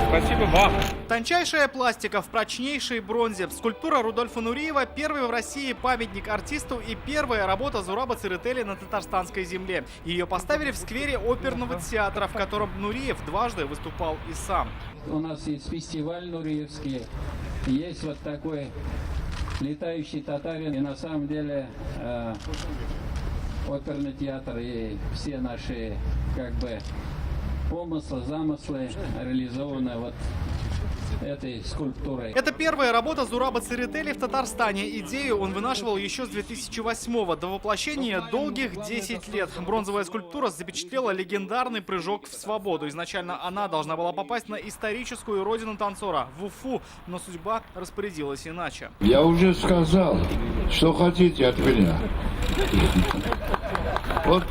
Спасибо вам. Тончайшая пластика в прочнейшей бронзе. Скульптура Рудольфа Нуриева – первый в России памятник артисту и первая работа Зураба Церетели на татарстанской земле. Ее поставили в сквере оперного театра, в котором Нуриев дважды выступал и сам. У нас есть фестиваль Нуриевский, есть вот такой летающий татарин. И на самом деле оперный театр и все наши помыслы, замыслы реализованы вот этой скульптурой. Это первая работа Зураба Церетели в Татарстане. Идею он вынашивал еще с 2008-го. До воплощения долгих 10 лет. Бронзовая скульптура запечатлела легендарный прыжок в свободу. Изначально она должна была попасть на историческую родину танцора – в Уфу. Но судьба распорядилась иначе. Я уже сказал, что хотите от меня. Вот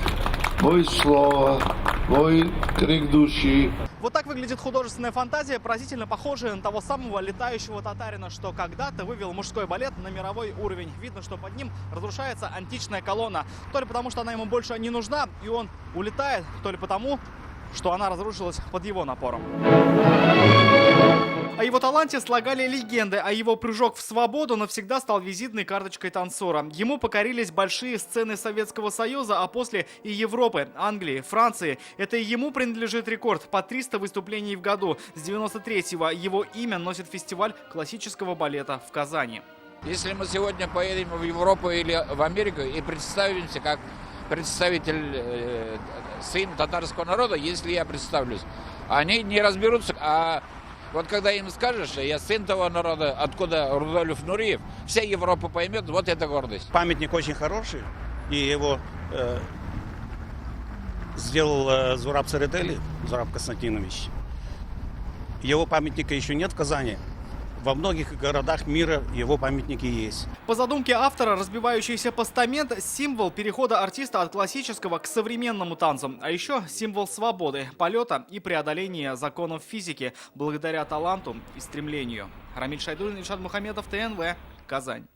мое слово, мой крик души. Вот так выглядит художественная фантазия, поразительно похожая на того самого летающего татарина, что когда-то вывел мужской балет на мировой уровень. Видно, что под ним разрушается античная колонна. То ли потому, что она ему больше не нужна, и он улетает, то ли потому, что она разрушилась под его напором. О его таланте слагали легенды, а его прыжок в свободу навсегда стал визитной карточкой танцора. Ему покорились большие сцены Советского Союза, а после и Европы, Англии, Франции. Это и ему принадлежит рекорд по 300 выступлений в году. С 93-го его имя носит фестиваль классического балета в Казани. Если мы сегодня поедем в Европу или в Америку и представимся как представитель сын татарского народа, если я представлюсь, они не разберутся. А вот когда им скажешь, что я сын того народа, откуда Рудольф Нуриев, вся Европа поймет, вот это гордость. Памятник очень хороший, и его сделал Зураб Церетели, Зураб Константинович. Его памятника еще нет в Казани. Во многих городах мира его памятники есть. По задумке автора, разбивающийся постамент – символ перехода артиста от классического к современному танцу. А еще символ свободы, полета и преодоления законов физики благодаря таланту и стремлению. Рамиль Шайдуллин, Ильшат Мухамедов, ТНВ, Казань.